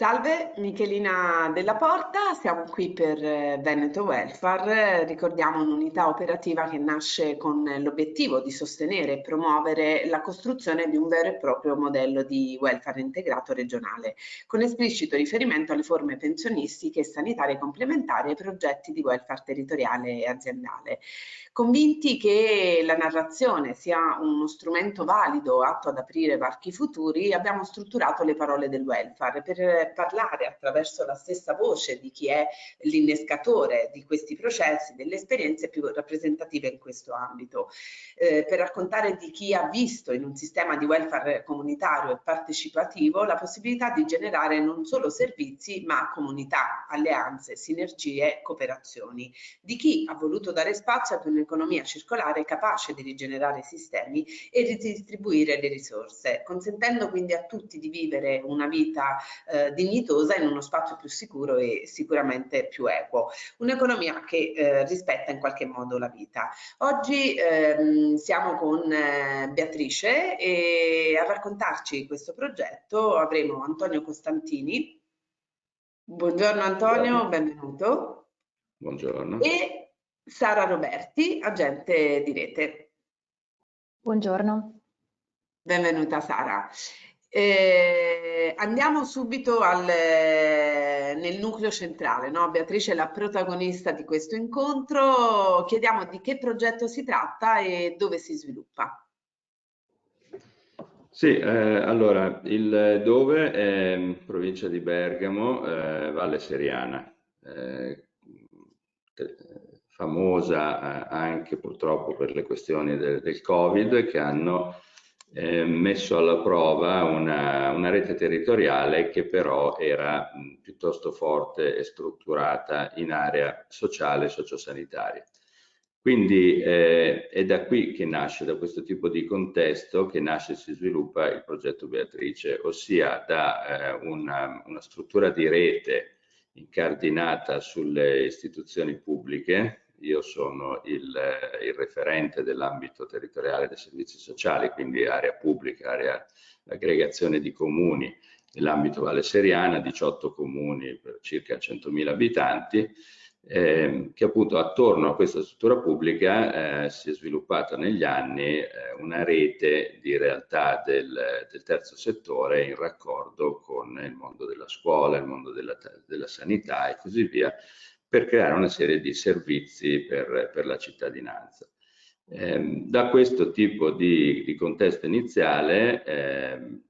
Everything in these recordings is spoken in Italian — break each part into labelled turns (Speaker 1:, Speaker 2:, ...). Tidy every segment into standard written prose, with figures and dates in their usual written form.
Speaker 1: Salve, Michelina Della Porta, siamo qui per Veneto Welfare. Ricordiamo un'unità operativa che nasce con l'obiettivo di sostenere e promuovere la costruzione di un vero e proprio modello di welfare integrato regionale, con esplicito riferimento alle forme pensionistiche e sanitarie complementari ai progetti di welfare territoriale e aziendale. Convinti che la narrazione sia uno strumento valido atto ad aprire varchi futuri, abbiamo strutturato le parole del welfare per parlare attraverso la stessa voce di chi è l'innescatore di questi processi, delle esperienze più rappresentative in questo ambito, per raccontare di chi ha visto in un sistema di welfare comunitario e partecipativo la possibilità di generare non solo servizi ma comunità, alleanze, sinergie, cooperazioni, di chi ha voluto dare spazio ad un'economia circolare capace di rigenerare i sistemi e ridistribuire le risorse, consentendo quindi a tutti di vivere una vita dignitosa in uno spazio più sicuro e sicuramente più equo. Un'economia che rispetta in qualche modo la vita. Oggi siamo con Beatrice e a raccontarci questo progetto avremo Antonio Costantini. Buongiorno Antonio,
Speaker 2: Buongiorno.
Speaker 1: benvenuto.
Speaker 2: Buongiorno.
Speaker 1: E Sara Roberti, agente di rete.
Speaker 3: Buongiorno.
Speaker 1: Benvenuta Sara. Andiamo subito nel nucleo centrale, no? Beatrice è la protagonista di questo incontro. Chiediamo di che progetto si tratta e dove si sviluppa.
Speaker 2: Sì, allora, il dove è in provincia di Bergamo, Valle Seriana, famosa anche purtroppo per le questioni del Covid che hanno messo alla prova una rete territoriale che però era piuttosto forte e strutturata in area sociale e sociosanitaria. Quindi è da qui che nasce, da questo tipo di contesto, che nasce e si sviluppa il progetto Beatrice, ossia da una struttura di rete incardinata sulle istituzioni pubbliche. Io sono il referente dell'ambito territoriale dei servizi sociali, quindi area pubblica, area aggregazione di comuni nell'ambito Valle Seriana, 18 comuni per circa 100.000 abitanti, che appunto attorno a questa struttura pubblica si è sviluppata negli anni una rete di realtà del terzo settore in raccordo con il mondo della scuola, il mondo della sanità e così via, per creare una serie di servizi per la cittadinanza. Da questo tipo di contesto iniziale,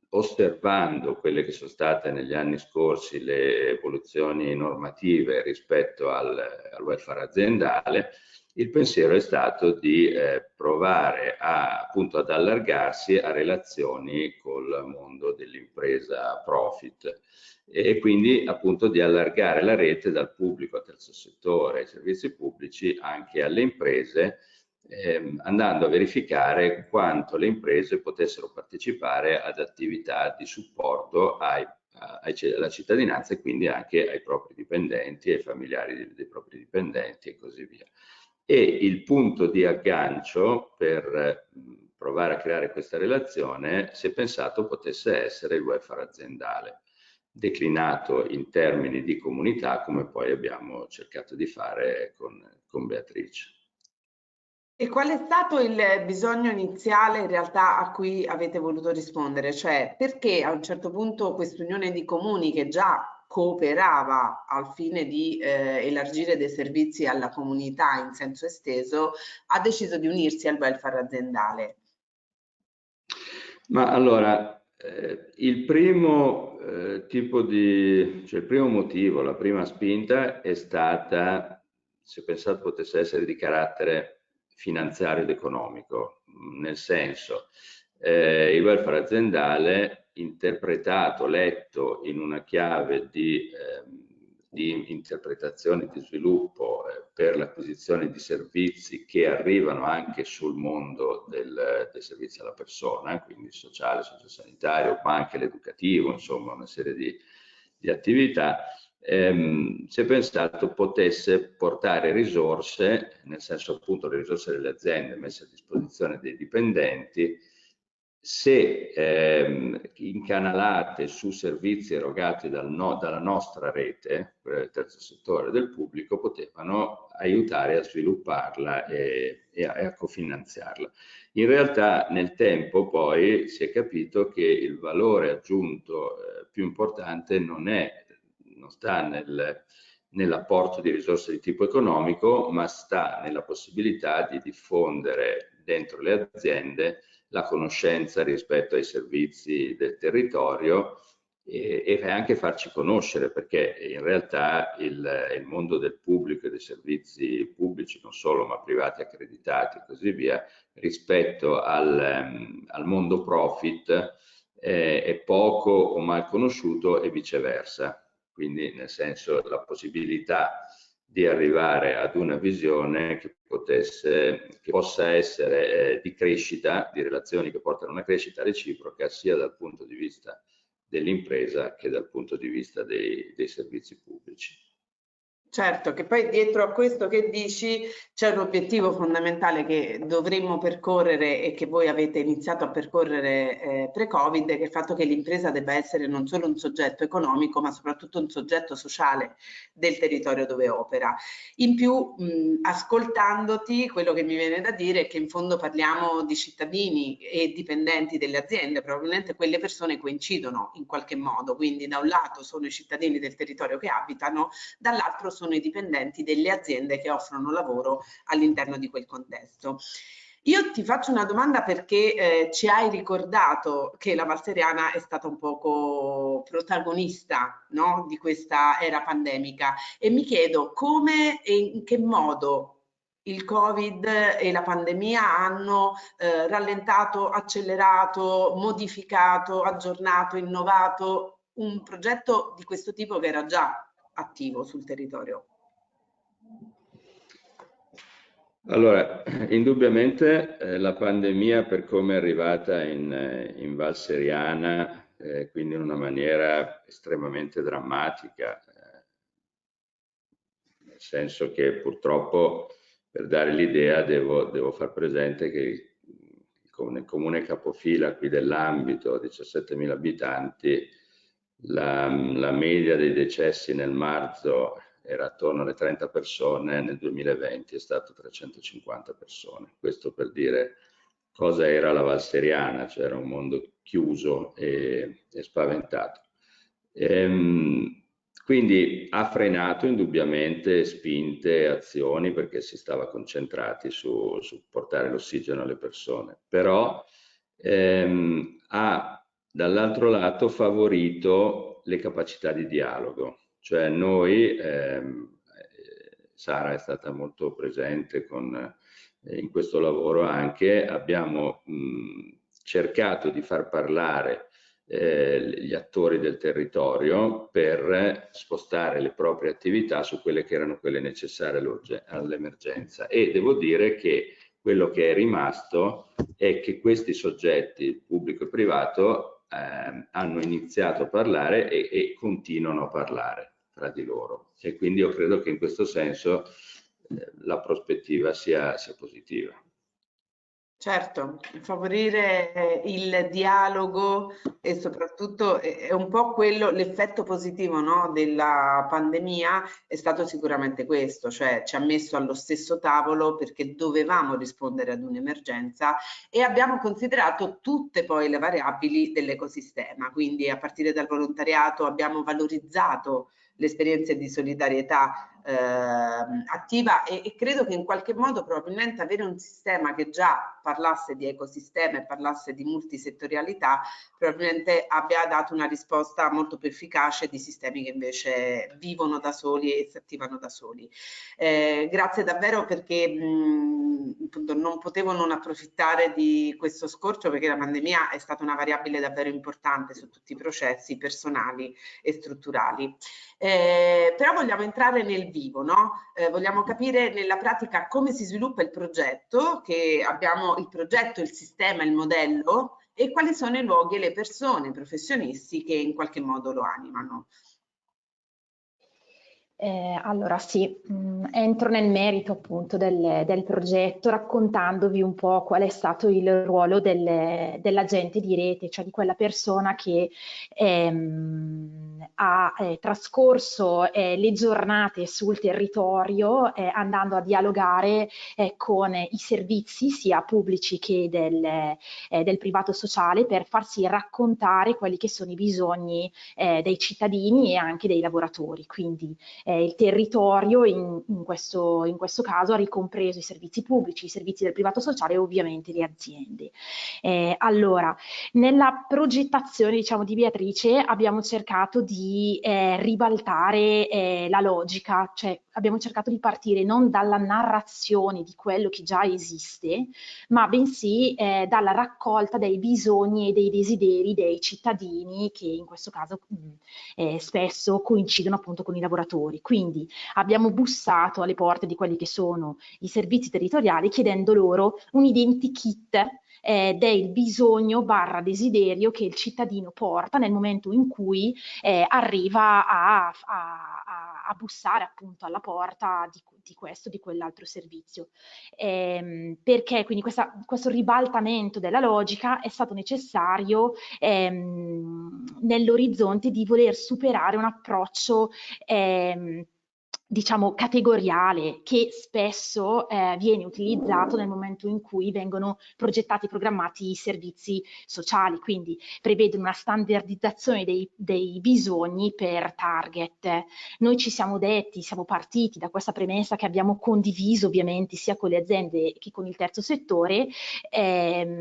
Speaker 2: osservando quelle che sono state negli anni scorsi le evoluzioni normative rispetto al welfare aziendale, il pensiero è stato di provare appunto ad allargarsi a relazioni col mondo dell'impresa profit e quindi appunto di allargare la rete dal pubblico al terzo settore, ai servizi pubblici, anche alle imprese, andando a verificare quanto le imprese potessero partecipare ad attività di supporto alla cittadinanza e quindi anche ai propri dipendenti, ai familiari dei propri dipendenti e così via. E il punto di aggancio per provare a creare questa relazione si è pensato potesse essere il welfare aziendale, declinato in termini di comunità come poi abbiamo cercato di fare con Beatrice.
Speaker 1: E qual è stato il bisogno iniziale in realtà a cui avete voluto rispondere? Cioè, perché a un certo punto quest'unione di comuni che già cooperava al fine di elargire dei servizi alla comunità in senso esteso, ha deciso di unirsi al welfare aziendale?
Speaker 2: Ma allora, il primo cioè il primo motivo, la prima spinta è stata, si è pensato potesse essere di carattere finanziario ed economico, nel senso, il welfare aziendale interpretato, letto in una chiave di interpretazione, di sviluppo per l'acquisizione di servizi che arrivano anche sul mondo dei servizi alla persona, quindi sociale, sociosanitario, ma anche l'educativo, insomma una serie di attività, si è pensato potesse portare risorse, nel senso appunto le risorse delle aziende messe a disposizione dei dipendenti, se incanalate su servizi erogati dalla nostra rete, del terzo settore del pubblico, potevano aiutare a svilupparla e a cofinanziarla. In realtà nel tempo poi si è capito che il valore aggiunto più importante non sta nell'apporto di risorse di tipo economico, ma sta nella possibilità di diffondere dentro le aziende la conoscenza rispetto ai servizi del territorio e anche farci conoscere, perché in realtà il mondo del pubblico e dei servizi pubblici, non solo, ma privati accreditati e così via, rispetto al mondo profit è poco o mal conosciuto e viceversa. Quindi nel senso la possibilità di arrivare ad una visione che possa essere di crescita, di relazioni che portano a una crescita reciproca sia dal punto di vista dell'impresa che dal punto di vista dei servizi pubblici.
Speaker 1: Certo, che poi dietro a questo che dici c'è un obiettivo fondamentale che dovremmo percorrere e che voi avete iniziato a percorrere pre-Covid, che è il fatto che l'impresa debba essere non solo un soggetto economico, ma soprattutto un soggetto sociale del territorio dove opera. In più, ascoltandoti, quello che mi viene da dire è che in fondo parliamo di cittadini e dipendenti delle aziende, probabilmente quelle persone coincidono in qualche modo, quindi da un lato sono i cittadini del territorio che abitano, dall'altro sono i dipendenti delle aziende che offrono lavoro all'interno di quel contesto. Io ti faccio una domanda perché ci hai ricordato che la Valseriana è stata un poco protagonista, no, di questa era pandemica e mi chiedo come e in che modo il Covid e la pandemia hanno rallentato, accelerato, modificato, aggiornato, innovato un progetto di questo tipo che era già attivo sul territorio.
Speaker 2: Allora, indubbiamente la pandemia per come è arrivata in Val Seriana, quindi in una maniera estremamente drammatica, nel senso che purtroppo per dare l'idea devo far presente che nel comune capofila qui dell'ambito, 17.000 abitanti, la media dei decessi nel marzo era attorno alle 30 persone, nel 2020 è stato 350 persone. Questo per dire cosa era la Valseriana, cioè era un mondo chiuso e spaventato. Quindi ha frenato indubbiamente spinte e azioni perché si stava concentrati su portare l'ossigeno alle persone, però ha dall'altro lato favorito le capacità di dialogo, cioè noi, Sara è stata molto presente in questo lavoro anche, abbiamo cercato di far parlare gli attori del territorio per spostare le proprie attività su quelle che erano quelle necessarie all'emergenza. E devo dire che quello che è rimasto è che questi soggetti, pubblico e privato, hanno iniziato a parlare e continuano a parlare tra di loro. E quindi io credo che in questo senso la prospettiva sia positiva.
Speaker 1: Certo, favorire il dialogo e soprattutto è un po' quello, l'effetto positivo, no, della pandemia è stato sicuramente questo, cioè ci ha messo allo stesso tavolo perché dovevamo rispondere ad un'emergenza e abbiamo considerato tutte poi le variabili dell'ecosistema, quindi a partire dal volontariato abbiamo valorizzato le esperienze di solidarietà attiva e credo che in qualche modo probabilmente avere un sistema che già parlasse di ecosistema e parlasse di multisettorialità probabilmente abbia dato una risposta molto più efficace di sistemi che invece vivono da soli e si attivano da soli. Grazie davvero perché non potevo non approfittare di questo scorcio perché la pandemia è stata una variabile davvero importante su tutti i processi personali e strutturali. Però vogliamo entrare nel vivo, no? Vogliamo capire nella pratica come si sviluppa il progetto, che abbiamo il progetto, il sistema, il modello e quali sono i luoghi e le persone, i professionisti che in qualche modo lo animano.
Speaker 3: Allora sì, entro nel merito appunto del progetto raccontandovi un po' qual è stato il ruolo dell'agente di rete, cioè di quella persona che ha trascorso le giornate sul territorio andando a dialogare con i servizi sia pubblici che del privato sociale per farsi raccontare quelli che sono i bisogni dei cittadini e anche dei lavoratori. Quindi il territorio in questo caso ha ricompreso i servizi pubblici, i servizi del privato sociale e ovviamente le aziende. Allora, nella progettazione, diciamo, di Beatrice abbiamo cercato di ribaltare la logica, cioè abbiamo cercato di partire non dalla narrazione di quello che già esiste, ma bensì dalla raccolta dei bisogni e dei desideri dei cittadini che in questo caso spesso coincidono appunto con i lavoratori. Quindi abbiamo bussato alle porte di quelli che sono i servizi territoriali chiedendo loro un identikit del bisogno barra desiderio che il cittadino porta nel momento in cui arriva a bussare appunto alla porta di questo o di quell'altro servizio. Perché quindi questo ribaltamento della logica è stato necessario nell'orizzonte di voler superare un approccio diciamo categoriale che spesso viene utilizzato nel momento in cui vengono progettati e programmati i servizi sociali, quindi prevedono una standardizzazione dei bisogni per target. Noi ci siamo detti, siamo partiti da questa premessa che abbiamo condiviso ovviamente sia con le aziende che con il terzo settore, che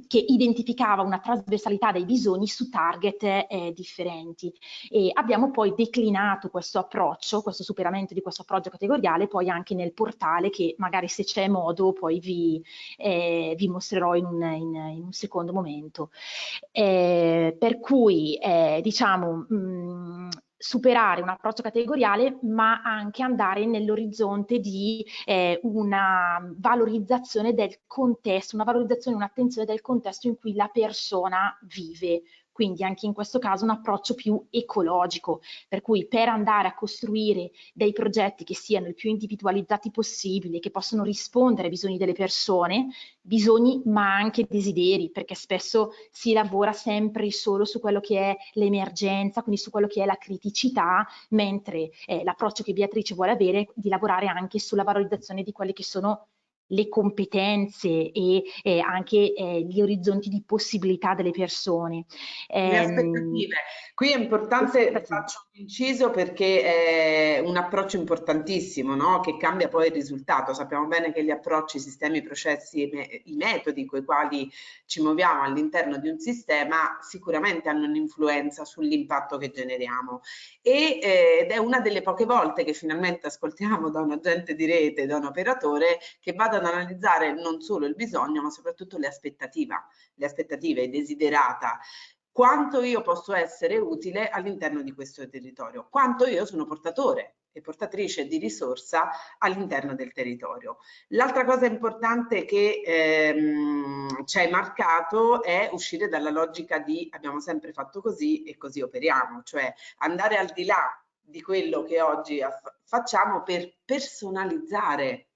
Speaker 3: identificava una trasversalità dei bisogni su target differenti. E abbiamo poi declinato questo approccio, questo superamento di questo approccio categoriale poi anche nel portale che magari se c'è modo poi vi mostrerò in un secondo momento. Per cui diciamo superare un approccio categoriale ma anche andare nell'orizzonte di una valorizzazione del contesto, una valorizzazione, un'attenzione del contesto in cui la persona vive. Quindi anche in questo caso un approccio più ecologico, per cui per andare a costruire dei progetti che siano il più individualizzati possibile, che possono rispondere ai bisogni delle persone, bisogni ma anche desideri, perché spesso si lavora sempre solo su quello che è l'emergenza, quindi su quello che è la criticità, mentre l'approccio che Beatrice vuole avere è di lavorare anche sulla valorizzazione di quelle che sono le competenze e anche gli orizzonti di possibilità delle persone.
Speaker 1: Le aspettative. Qui è importante, faccio un inciso perché è un approccio importantissimo, no? Che cambia poi il risultato. Sappiamo bene che gli approcci, i sistemi, i processi, i metodi con i quali ci muoviamo all'interno di un sistema sicuramente hanno un'influenza sull'impatto che generiamo. Ed è una delle poche volte che finalmente ascoltiamo da un agente di rete, da un operatore, che vada ad analizzare non solo il bisogno, ma soprattutto le aspettative, i desiderata, quanto io posso essere utile all'interno di questo territorio, quanto io sono portatore e portatrice di risorsa all'interno del territorio. L'altra cosa importante che ci hai marcato è uscire dalla logica di abbiamo sempre fatto così e così operiamo, cioè andare al di là di quello che oggi facciamo per personalizzare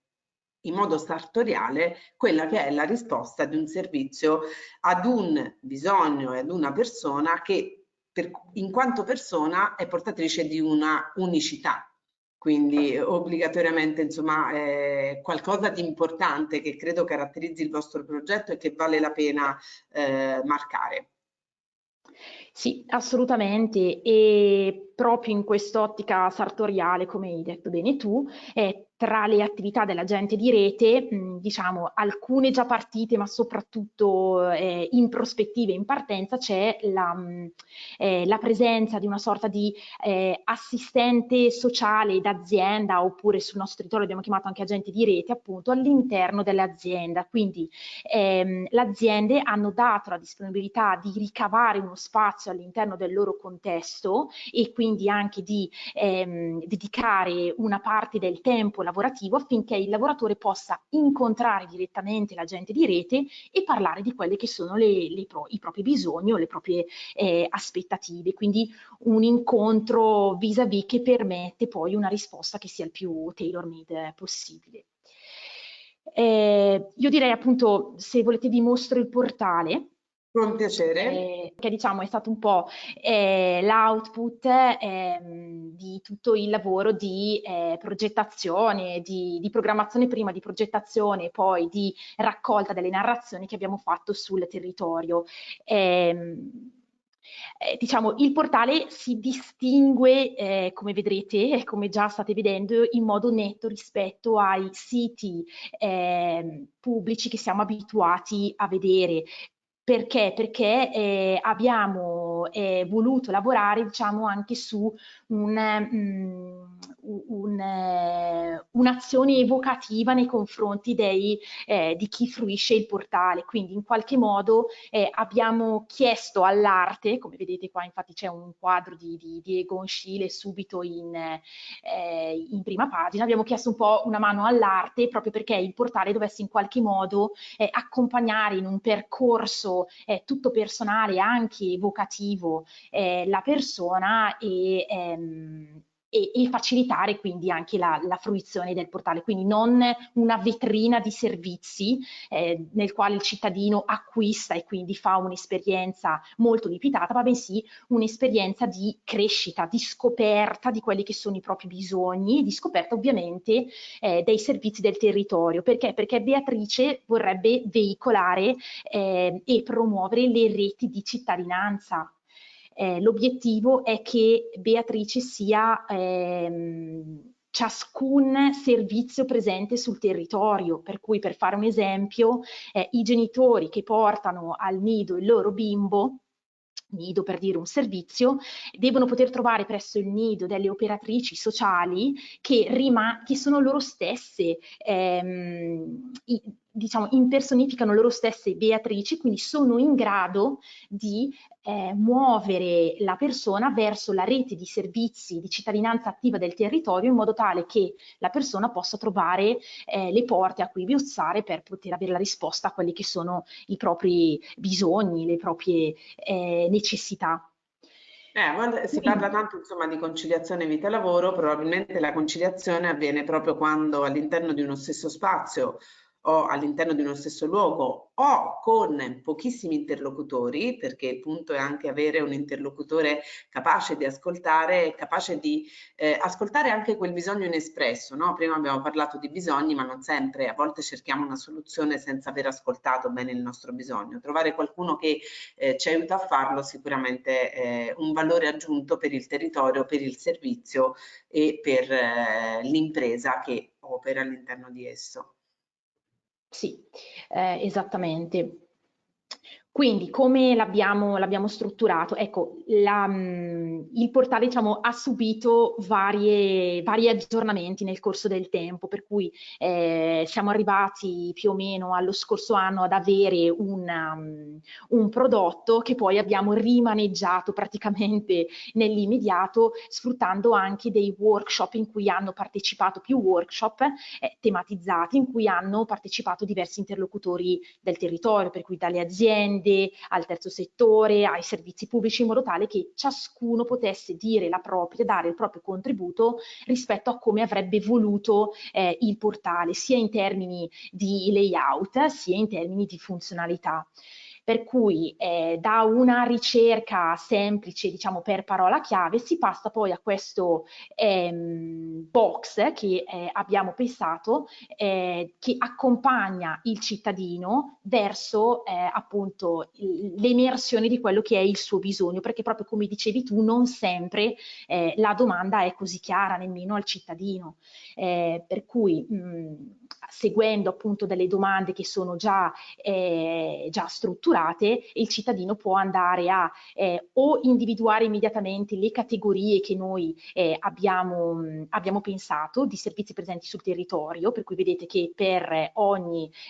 Speaker 1: in modo sartoriale quella che è la risposta di un servizio ad un bisogno e ad una persona che in quanto persona è portatrice di una unicità. Quindi obbligatoriamente insomma qualcosa di importante che credo caratterizzi il vostro progetto e che vale la pena marcare.
Speaker 3: Sì, assolutamente, e proprio in quest'ottica sartoriale, come hai detto bene tu, tra le attività dell'agente di rete, diciamo alcune già partite, ma soprattutto in prospettiva, in partenza, c'è la presenza di una sorta di assistente sociale d'azienda, oppure sul nostro territorio abbiamo chiamato anche agente di rete, appunto, all'interno dell'azienda. Quindi le aziende hanno dato la disponibilità di ricavare uno spazio all'interno del loro contesto e quindi anche di dedicare una parte del tempo lavorativo affinché il lavoratore possa incontrare direttamente l'agente di rete e parlare di quelle che sono i propri bisogni o le proprie aspettative. Quindi un incontro vis-à-vis che permette poi una risposta che sia il più tailor-made possibile. Io direi appunto, se volete vi mostro il portale,
Speaker 1: Con piacere.
Speaker 3: che diciamo è stato un po' l'output di tutto il lavoro di progettazione, di programmazione prima, di progettazione e poi di raccolta delle narrazioni che abbiamo fatto sul territorio. Diciamo, il portale si distingue, come vedrete e come già state vedendo, in modo netto rispetto ai siti pubblici che siamo abituati a vedere. Perché? Perché abbiamo voluto lavorare, diciamo, anche su un'azione evocativa nei confronti di chi fruisce il portale. Quindi in qualche modo abbiamo chiesto all'arte, come vedete qua infatti c'è un quadro di Egon Schiele subito in prima pagina, abbiamo chiesto un po' una mano all'arte proprio perché il portale dovesse in qualche modo accompagnare in un percorso tutto personale, anche evocativo, la persona e facilitare quindi anche la fruizione del portale, quindi non una vetrina di servizi nel quale il cittadino acquista e quindi fa un'esperienza molto limitata, ma bensì un'esperienza di crescita, di scoperta di quelli che sono i propri bisogni, di scoperta ovviamente dei servizi del territorio. Perché? Perché Beatrice vorrebbe veicolare e promuovere le reti di cittadinanza. L'obiettivo è che Beatrice sia ciascun servizio presente sul territorio, per cui per fare un esempio, i genitori che portano al nido il loro bimbo, nido per dire un servizio, devono poter trovare presso il nido delle operatrici sociali che sono loro stesse, diciamo, impersonificano loro stesse Beatrici, quindi sono in grado di muovere la persona verso la rete di servizi di cittadinanza attiva del territorio in modo tale che la persona possa trovare le porte a cui bussare per poter avere la risposta a quelli che sono i propri bisogni, le proprie necessità.
Speaker 1: Quando si parla tanto insomma di conciliazione vita-lavoro, probabilmente la conciliazione avviene proprio quando all'interno di uno stesso spazio o all'interno di uno stesso luogo o con pochissimi interlocutori, perché il punto è anche avere un interlocutore capace di ascoltare, capace di ascoltare anche quel bisogno inespresso, no? Prima abbiamo parlato di bisogni, ma non sempre, a volte cerchiamo una soluzione senza aver ascoltato bene il nostro bisogno. Trovare qualcuno che ci aiuta a farlo sicuramente è un valore aggiunto per il territorio, per il servizio e per l'impresa che opera all'interno di esso.
Speaker 3: Sì, esattamente. Quindi come l'abbiamo strutturato? Ecco, il portale diciamo, ha subito vari aggiornamenti nel corso del tempo, per cui siamo arrivati più o meno allo scorso anno ad avere un prodotto che poi abbiamo rimaneggiato praticamente nell'immediato, sfruttando anche dei workshop in cui hanno partecipato più workshop tematizzati, in cui hanno partecipato diversi interlocutori del territorio, per cui dalle aziende, al terzo settore, ai servizi pubblici, in modo tale che ciascuno potesse dare il proprio contributo rispetto a come avrebbe voluto il portale, sia in termini di layout, sia in termini di funzionalità. Per cui da una ricerca semplice, diciamo per parola chiave, si passa poi a questo box che abbiamo pensato, che accompagna il cittadino verso appunto l'emersione di quello che è il suo bisogno, perché proprio come dicevi tu, non sempre la domanda è così chiara nemmeno al cittadino. Per cui seguendo appunto delle domande che sono già strutturate, il cittadino può andare a o individuare immediatamente le categorie che noi abbiamo pensato di servizi presenti sul territorio, per cui vedete che per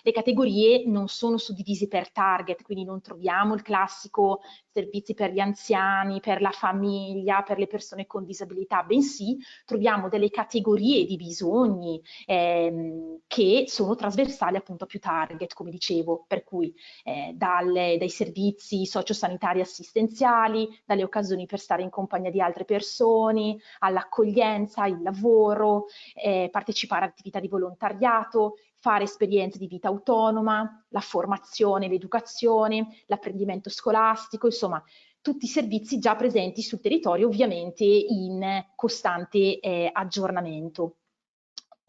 Speaker 3: le categorie non sono suddivise per target, quindi non troviamo il classico servizi per gli anziani, per la famiglia, per le persone con disabilità, bensì troviamo delle categorie di bisogni che sono trasversali appunto a più target, come dicevo, per cui dai servizi sociosanitari assistenziali, dalle occasioni per stare in compagnia di altre persone, all'accoglienza, il lavoro, partecipare a attività di volontariato, fare esperienze di vita autonoma, la formazione, l'educazione, l'apprendimento scolastico, insomma, tutti i servizi già presenti sul territorio, ovviamente in costante aggiornamento.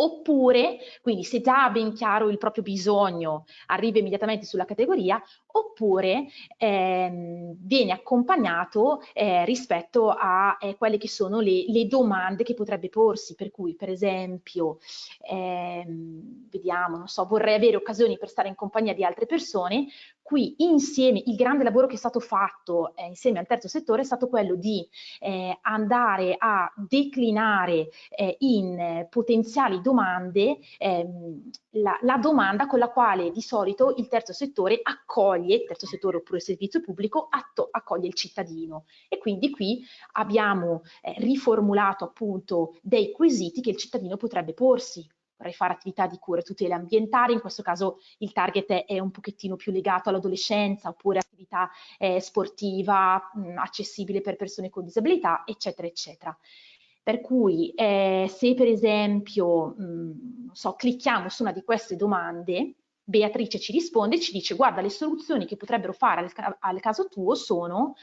Speaker 3: Oppure, quindi se già ha ben chiaro il proprio bisogno, arriva immediatamente sulla categoria, oppure viene accompagnato rispetto a quelle che sono le domande che potrebbe porsi, per cui per esempio, vediamo, non so, vorrei avere occasioni per stare in compagnia di altre persone. Qui insieme, il grande lavoro che è stato fatto insieme al terzo settore è stato quello di andare a declinare in potenziali domande la domanda con la quale di solito il terzo settore accoglie, il terzo settore oppure il servizio pubblico accoglie il cittadino, e quindi qui abbiamo riformulato appunto dei quesiti che il cittadino potrebbe porsi. Vorrei fare attività di cura e tutela ambientale, in questo caso il target è un pochettino più legato all'adolescenza, oppure attività sportiva accessibile per persone con disabilità, eccetera, eccetera. Per cui se per esempio, non so, clicchiamo su una di queste domande, Beatrice ci risponde e ci dice: guarda, le soluzioni che potrebbero fare al caso tuo sono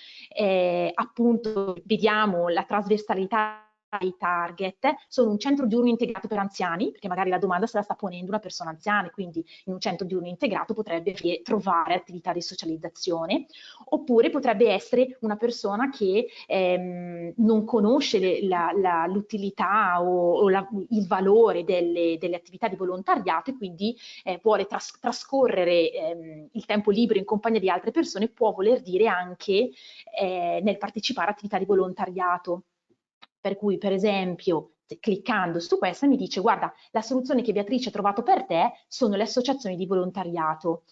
Speaker 3: appunto, vediamo la trasversalità i target, sono un centro diurno integrato per anziani, perché magari la domanda se la sta ponendo una persona anziana, quindi in un centro diurno integrato potrebbe trovare attività di socializzazione, oppure potrebbe essere una persona che non conosce l'utilità o il valore delle attività di volontariato, e quindi vuole trascorrere il tempo libero in compagnia di altre persone, può voler dire anche nel partecipare a attività di volontariato. Per cui, per esempio, cliccando su questa mi dice: guarda, la soluzione che Beatrice ha trovato per te sono le associazioni di volontariato.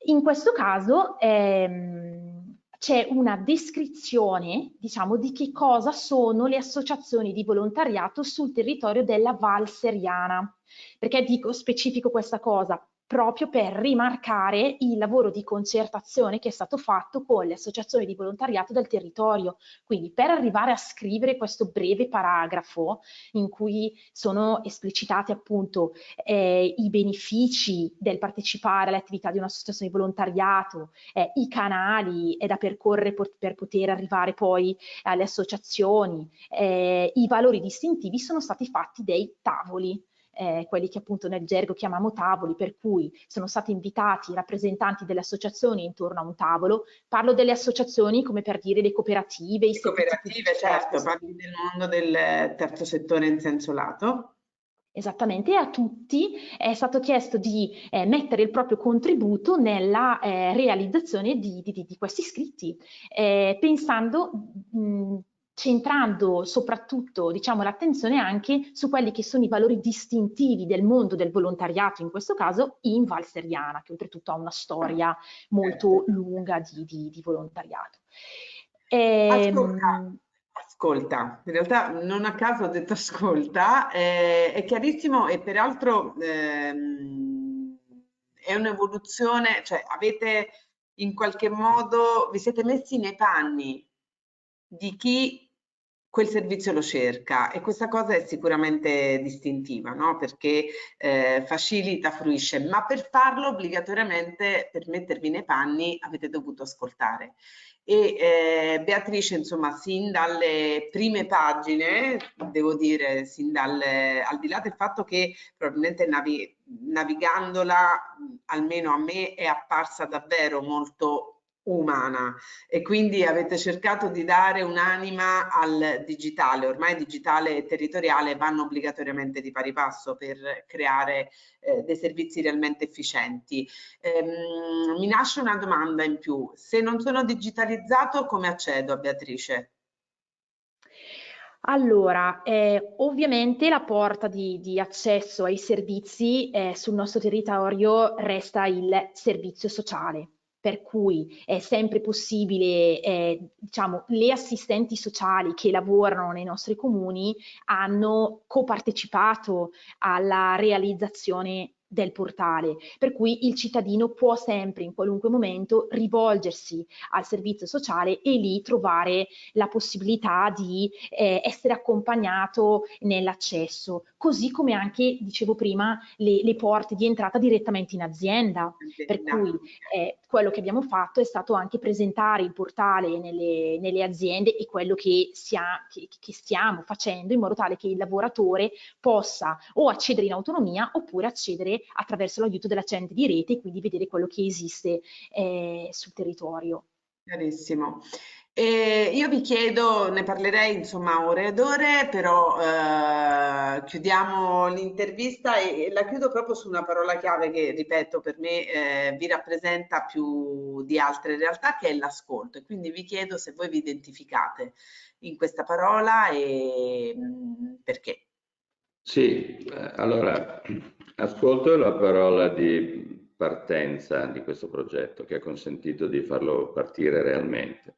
Speaker 3: In questo caso c'è una descrizione, diciamo, di che cosa sono le associazioni di volontariato sul territorio della Val Seriana. Perché dico specifico questa cosa? Proprio per rimarcare il lavoro di concertazione che è stato fatto con le associazioni di volontariato del territorio. Quindi per arrivare a scrivere questo breve paragrafo in cui sono esplicitati appunto i benefici del partecipare alle attività di un'associazione di volontariato, i canali da percorrere per poter arrivare poi alle associazioni, i valori distintivi, sono stati fatti dei tavoli. Quelli che appunto nel gergo chiamiamo tavoli, per cui sono stati invitati i rappresentanti delle associazioni intorno a un tavolo. Parlo delle associazioni come per dire le cooperative, i
Speaker 1: cooperative, certo, parli del mondo del terzo settore in senso lato.
Speaker 3: Esattamente, e a tutti è stato chiesto di mettere il proprio contributo nella realizzazione di questi scritti, pensando, centrando soprattutto, diciamo, l'attenzione anche su quelli che sono i valori distintivi del mondo del volontariato, in questo caso in Val Seriana, che oltretutto ha una storia molto lunga di volontariato.
Speaker 1: Ascolta, in realtà non a caso ho detto ascolta, è chiarissimo, e peraltro è un'evoluzione, cioè avete in qualche modo, vi siete messi nei panni di chi quel servizio lo cerca, e questa cosa è sicuramente distintiva, no? Perché facilita, fruisce, ma per farlo obbligatoriamente, per mettervi nei panni, avete dovuto ascoltare. E Beatrice, insomma, sin dalle prime pagine, devo dire, al di là del fatto che probabilmente navigandola, almeno a me, è apparsa davvero molto umana, e quindi avete cercato di dare un'anima al digitale. Ormai digitale e territoriale vanno obbligatoriamente di pari passo per creare dei servizi realmente efficienti. Mi nasce una domanda in più: se non sono digitalizzato, come accedo a Beatrice?
Speaker 3: Allora, ovviamente la porta di accesso ai servizi sul nostro territorio resta il servizio sociale, per cui è sempre possibile, diciamo, le assistenti sociali che lavorano nei nostri comuni hanno copartecipato alla realizzazione del portale, per cui il cittadino può sempre, in qualunque momento, rivolgersi al servizio sociale e lì trovare la possibilità di essere accompagnato nell'accesso, così come anche, dicevo prima, le porte di entrata direttamente in azienda. Per cui quello che abbiamo fatto è stato anche presentare il portale nelle aziende e quello che stiamo facendo in modo tale che il lavoratore possa o accedere in autonomia oppure accedere attraverso l'aiuto dell'agente di rete e quindi vedere quello che esiste sul territorio.
Speaker 1: Chiarissimo. Io vi chiedo, ne parlerei insomma ore ed ore, però chiudiamo l'intervista e la chiudo proprio su una parola chiave che, ripeto, per me vi rappresenta più di altre realtà, che è l'ascolto. E quindi vi chiedo se voi vi identificate in questa parola e perché.
Speaker 2: Sì, allora ascolto la parola di partenza di questo progetto che ha consentito di farlo partire realmente.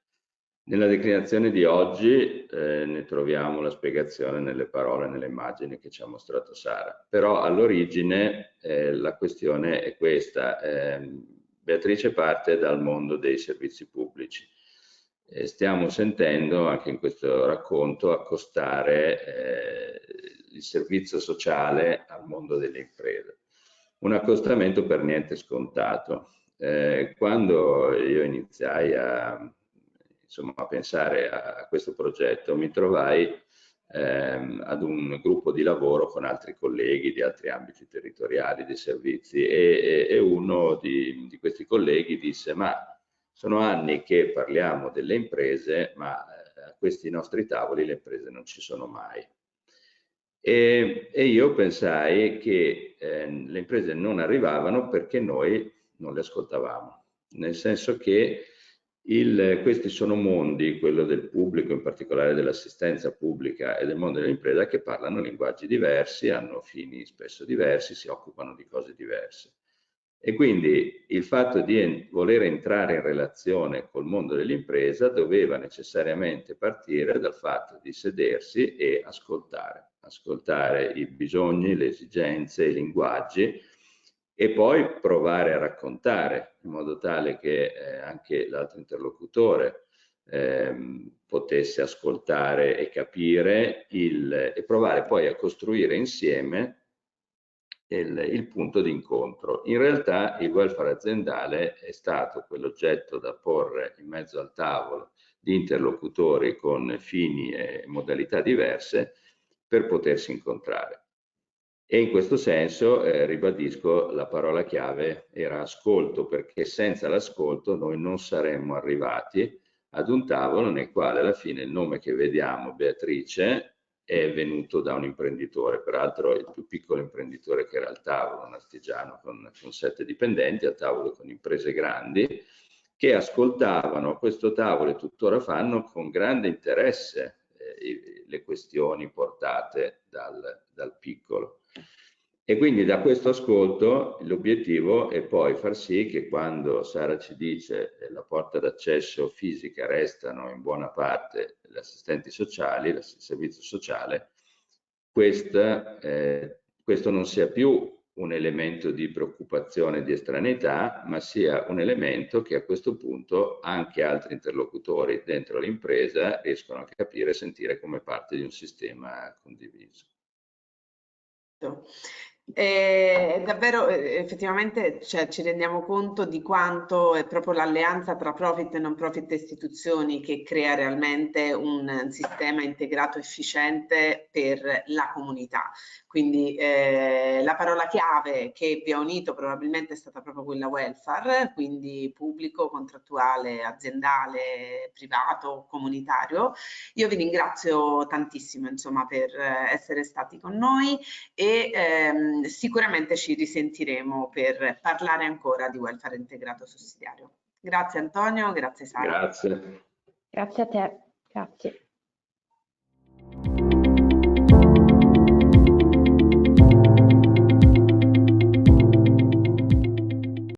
Speaker 2: Nella declinazione di oggi ne troviamo la spiegazione nelle parole, nelle immagini che ci ha mostrato Sara, però all'origine la questione è questa. Beatrice parte dal mondo dei servizi pubblici. Stiamo sentendo anche in questo racconto accostare il servizio sociale al mondo delle imprese. Un accostamento per niente scontato. Quando io iniziai insomma, a pensare a questo progetto, mi trovai ad un gruppo di lavoro con altri colleghi di altri ambiti territoriali dei servizi e uno di questi colleghi disse: ma sono anni che parliamo delle imprese, ma a questi nostri tavoli le imprese non ci sono mai. E io pensai che le imprese non arrivavano perché noi non le ascoltavamo, nel senso che questi sono mondi, quello del pubblico, in particolare dell'assistenza pubblica e del mondo dell'impresa, che parlano linguaggi diversi, hanno fini spesso diversi, si occupano di cose diverse. E quindi il fatto di voler entrare in relazione col mondo dell'impresa doveva necessariamente partire dal fatto di sedersi e ascoltare i bisogni, le esigenze, i linguaggi e poi provare a raccontare in modo tale che anche l'altro interlocutore potesse ascoltare e capire e provare poi a costruire insieme il punto di incontro. In realtà il welfare aziendale è stato quell'oggetto da porre in mezzo al tavolo di interlocutori con fini e modalità diverse per potersi incontrare. E in questo senso ribadisco la parola chiave era ascolto, perché senza l'ascolto noi non saremmo arrivati ad un tavolo nel quale alla fine il nome che vediamo, Beatrice, è venuto da un imprenditore, peraltro il più piccolo imprenditore che era al tavolo, un artigiano con 7 dipendenti, al tavolo con imprese grandi, che ascoltavano questo tavolo e tuttora fanno con grande interesse le questioni portate dal piccolo. E quindi da questo ascolto l'obiettivo è poi far sì che quando Sara ci dice la porta d'accesso fisica restano in buona parte gli assistenti sociali, il servizio sociale, questo non sia più un elemento di preoccupazione, di estraneità, ma sia un elemento che a questo punto anche altri interlocutori dentro l'impresa riescono a capire e sentire come parte di un sistema condiviso.
Speaker 1: Davvero, effettivamente, cioè, ci rendiamo conto di quanto è proprio l'alleanza tra profit e non profit istituzioni che crea realmente un sistema integrato efficiente per la comunità. Quindi la parola chiave che vi ha unito probabilmente è stata proprio quella welfare, quindi pubblico, contrattuale, aziendale, privato, comunitario. Io vi ringrazio tantissimo, insomma, per essere stati con noi e sicuramente ci risentiremo per parlare ancora di welfare integrato sussidiario. Grazie Antonio, grazie Sara.
Speaker 2: Grazie.
Speaker 3: Grazie a te, grazie.